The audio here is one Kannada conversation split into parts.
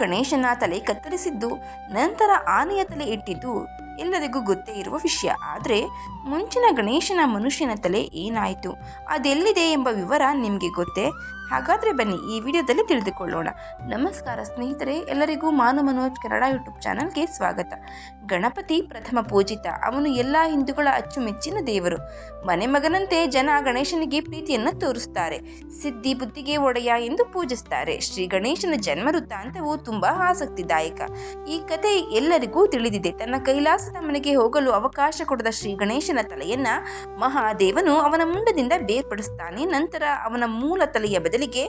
ಗಣೇಶನ ತಲೆ ಕತ್ತರಿಸಿದ್ದು, ನಂತರ ಆನೆಯ ತಲೆ ಇಟ್ಟಿದ್ದು ಎಲ್ಲರಿಗೂ ಗೊತ್ತೇ ಇರುವ ವಿಷಯ. ಆದರೆ ಮುಂಚಿನ ಗಣೇಶನ ಮನುಷ್ಯನ ತಲೆ ಏನಾಯಿತು, ಅದೆಲ್ಲಿದೆ ಎಂಬ ವಿವರ ನಿಮಗೆ ಗೊತ್ತೇ? ಹಾಗಾದರೆ ಬನ್ನಿ ಈ ವಿಡಿಯೋದಲ್ಲಿ ತಿಳಿದುಕೊಳ್ಳೋಣ. ನಮಸ್ಕಾರ ಸ್ನೇಹಿತರೆ, ಎಲ್ಲರಿಗೂ ಮಾನು ಮನೋಜ್ ಕನ್ನಡ ಯೂಟ್ಯೂಬ್ ಚಾನಲ್ಗೆ ಸ್ವಾಗತ. ಗಣಪತಿ ಪ್ರಥಮ ಪೂಜಿತ, ಅವನು ಎಲ್ಲ ಹಿಂದೂಗಳ ಅಚ್ಚುಮೆಚ್ಚಿನ ದೇವರು. ಮನೆ ಮಗನಂತೆ ಜನ ಗಣೇಶನಿಗೆ ಪ್ರೀತಿಯನ್ನು ತೋರಿಸ್ತಾರೆ. ಸಿದ್ಧಿ ಬುದ್ಧಿಗೆ ಒಡೆಯ ಎಂದು ಪೂಜಿಸ್ತಾರೆ. ಶ್ರೀ ಗಣೇಶನ ಜನ್ಮ ವೃತ್ತಾಂತವು ತುಂಬಾ ಆಸಕ್ತಿದಾಯಕ. ಈ ಕಥೆ ಎಲ್ಲರಿಗೂ ತಿಳಿದಿದೆ. ತನ್ನ ಕೈಲಾಸದ ಮನೆಗೆ ಹೋಗಲು ಅವಕಾಶ ಕೊಡದ ಶ್ರೀ ಗಣೇಶನ ತಲೆಯನ್ನ ಮಹಾದೇವನು ಅವನ ಮುಂಡದಿಂದ ಬೇರ್ಪಡಿಸ್ತಾನೆ. ನಂತರ ಅವನ ಮೂಲ ತಲೆಯ ಬದಲಿಗೆ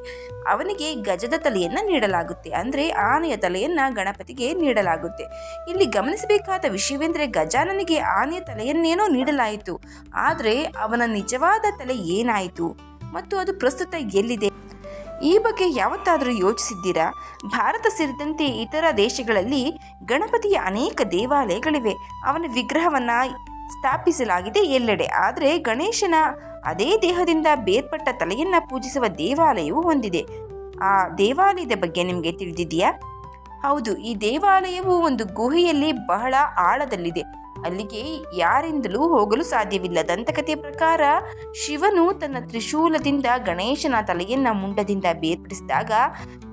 ಅವನಿಗೆ ಗಜದ ತಲೆಯನ್ನ ನೀಡಲಾಗುತ್ತೆ. ಅಂದ್ರೆ ಆನೆಯ ತಲೆಯನ್ನ ಗಣಪತಿಗೆ ನೀಡಲಾಗುತ್ತೆ. ಇಲ್ಲಿ ಗಮನಿಸಬೇಕಾದ ವಿಷಯವೆಂದರೆ, ಗಜಾನನಿಗೆ ಆನೆಯ ತಲೆಯನ್ನೇನೋ ನೀಡಲಾಯಿತು, ಆದರೆ ಅವನ ನಿಜವಾದ ತಲೆ ಏನಾಯಿತು ಮತ್ತು ಅದು ಪ್ರಸ್ತುತ ಎಲ್ಲಿದೆ? ಈ ಬಗ್ಗೆ ಯಾವತ್ತಾದರೂ ಯೋಚಿಸಿದ್ದೀರಾ? ಭಾರತ ಸೇರಿದಂತೆ ಇತರ ದೇಶಗಳಲ್ಲಿ ಗಣಪತಿಯ ಅನೇಕ ದೇವಾಲಯಗಳಿವೆ. ಅವನ ವಿಗ್ರಹವನ್ನು ಸ್ಥಾಪಿಸಲಾಗಿದೆ ಎಲ್ಲೆಡೆ. ಆದರೆ ಗಣೇಶನ ಅದೇ ದೇಹದಿಂದ ಬೇರ್ಪಟ್ಟ ತಲೆಯನ್ನು ಪೂಜಿಸುವ ದೇವಾಲಯವು ಹೊಂದಿದೆ. ಆ ದೇವಾಲಯದ ಬಗ್ಗೆ ನಿಮಗೆ ತಿಳಿದಿದೆಯಾ? ಹೌದು, ಈ ದೇವಾಲಯವು ಒಂದು ಗುಹೆಯಲ್ಲಿ ಬಹಳ ಆಳದಲ್ಲಿದೆ. ಅಲ್ಲಿಗೆ ಯಾರಿಂದಲೂ ಹೋಗಲು ಸಾಧ್ಯವಿಲ್ಲ. ದಂತಕಥೆಯ ಪ್ರಕಾರ ಶಿವನು ತನ್ನ ತ್ರಿಶೂಲದಿಂದ ಗಣೇಶನ ತಲೆಯನ್ನ ಮುಂಡದಿಂದ ಬೇರ್ಪಡಿಸಿದಾಗ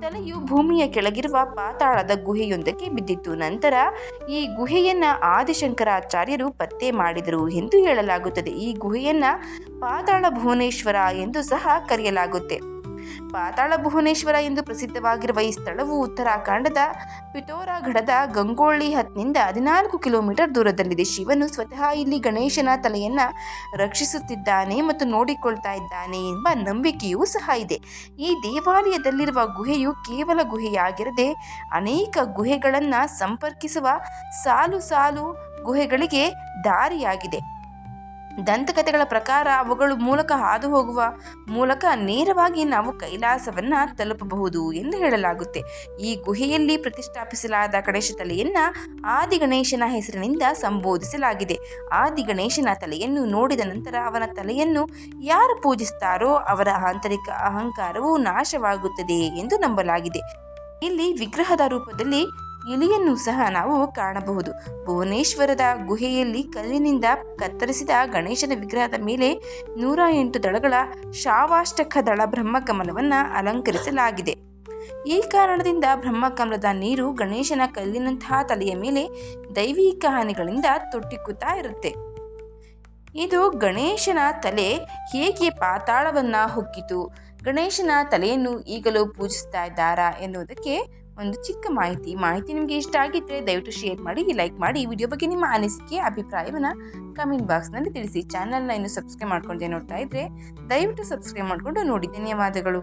ತಲೆಯು ಭೂಮಿಯ ಕೆಳಗಿರುವ ಪಾತಾಳದ ಗುಹೆಯೊಂದಕ್ಕೆ ಬಿದ್ದಿತ್ತು. ನಂತರ ಈ ಗುಹೆಯನ್ನ ಆದಿಶಂಕರಾಚಾರ್ಯರು ಪತ್ತೆ ಮಾಡಿದರು ಎಂದು ಹೇಳಲಾಗುತ್ತದೆ. ಈ ಗುಹೆಯನ್ನ ಪಾತಾಳ ಭುವನೇಶ್ವರ ಎಂದು ಸಹ ಕರೆಯಲಾಗುತ್ತೆ. ಪಾತಾಳ ಭುವನೇಶ್ವರ ಎಂದು ಪ್ರಸಿದ್ಧವಾಗಿರುವ ಈ ಸ್ಥಳವು ಉತ್ತರಾಖಂಡದ ಪಿಥೋರಾಗಢದ ಗಂಗೋಳಿ ಹತ್ನಿಂದ 14 ಕಿಲೋಮೀಟರ್ ದೂರದಲ್ಲಿದೆ. ಶಿವನು ಸ್ವತಃ ಇಲ್ಲಿ ಗಣೇಶನ ತಲೆಯನ್ನ ರಕ್ಷಿಸುತ್ತಿದ್ದಾನೆ ಮತ್ತು ನೋಡಿಕೊಳ್ತಾ ಇದ್ದಾನೆ ಎಂಬ ನಂಬಿಕೆಯೂ ಸಹ ಇದೆ. ಈ ದೇವಾಲಯದಲ್ಲಿರುವ ಗುಹೆಯು ಕೇವಲ ಗುಹೆಯಾಗಿರದೆ ಅನೇಕ ಗುಹೆಗಳನ್ನು ಸಂಪರ್ಕಿಸುವ ಸಾಲು ಸಾಲು ಗುಹೆಗಳಿಗೆ ದಾರಿಯಾಗಿದೆ. ದಂತಕಥೆಗಳ ಪ್ರಕಾರ ಅವುಗಳ ಮೂಲಕ ಹಾದು ಹೋಗುವ ಮೂಲಕ ನೇರವಾಗಿ ನಾವು ಕೈಲಾಸವನ್ನ ತಲುಪಬಹುದು ಎಂದು ಹೇಳಲಾಗುತ್ತೆ. ಈ ಗುಹೆಯಲ್ಲಿ ಪ್ರತಿಷ್ಠಾಪಿಸಲಾದ ಗಣೇಶ ತಲೆಯನ್ನ ಆದಿ ಗಣೇಶನ ಹೆಸರಿನಿಂದ ಸಂಬೋಧಿಸಲಾಗಿದೆ. ಆದಿ ಗಣೇಶನ ತಲೆಯನ್ನು ನೋಡಿದ ನಂತರ ಅವನ ತಲೆಯನ್ನು ಯಾರು ಪೂಜಿಸ್ತಾರೋ ಅವರ ಆಂತರಿಕ ಅಹಂಕಾರವು ನಾಶವಾಗುತ್ತದೆ ಎಂದು ನಂಬಲಾಗಿದೆ. ಇಲ್ಲಿ ವಿಗ್ರಹದ ರೂಪದಲ್ಲಿ ಇಲಿಯನ್ನು ಸಹ ನಾವು ಕಾಣಬಹುದು. ಭುವನೇಶ್ವರದ ಗುಹೆಯಲ್ಲಿ ಕಲ್ಲಿನಿಂದ ಕತ್ತರಿಸಿದ ಗಣೇಶನ ವಿಗ್ರಹದ ಮೇಲೆ 108 ದಳಗಳ ಶಾವಾಷ್ಟಕ ದಳ ಬ್ರಹ್ಮಕಮಲವನ್ನು ಅಲಂಕರಿಸಲಾಗಿದೆ. ಈ ಕಾರಣದಿಂದ ಬ್ರಹ್ಮಕಮಲದ ನೀರು ಗಣೇಶನ ಕಲ್ಲಿನಂತಹ ತಲೆಯ ಮೇಲೆ ದೈವಿಕ ಹಾನಿಗಳಿಂದ ತೊಟ್ಟಿಕ್ಕುತ್ತಾ ಇರುತ್ತೆ. ಇದು ಗಣೇಶನ ತಲೆ ಹೇಗೆ ಪಾತಾಳವನ್ನ ಹೊಕ್ಕಿತು, ಗಣೇಶನ ತಲೆಯನ್ನು ಈಗಲೂ ಪೂಜಿಸ್ತಾ ಇದ್ದಾರಾ ಎನ್ನುವುದಕ್ಕೆ ಒಂದು ಚಿಕ್ಕ ಮಾಹಿತಿ ನಿಮಗೆ ಇಷ್ಟ ಆಗಿದ್ದರೆ ದಯವಿಟ್ಟು ಶೇರ್ ಮಾಡಿ, ಲೈಕ್ ಮಾಡಿ. ಈ ವಿಡಿಯೋ ಬಗ್ಗೆ ನಿಮ್ಮ ಅನಿಸಿಕೆ ಅಭಿಪ್ರಾಯವನ್ನು ಕಮೆಂಟ್ ಬಾಕ್ಸ್ನಲ್ಲಿ ತಿಳಿಸಿ. ಚಾನಲ್ನ ಇನ್ನು ಸಬ್ಸ್ಕ್ರೈಬ್ ಮಾಡ್ಕೊಂಡೆ ನೋಡ್ತಾ ಇದ್ದರೆ ದಯವಿಟ್ಟು ಸಬ್ಸ್ಕ್ರೈಬ್ ಮಾಡಿಕೊಂಡು ನೋಡಿ. ಧನ್ಯವಾದಗಳು.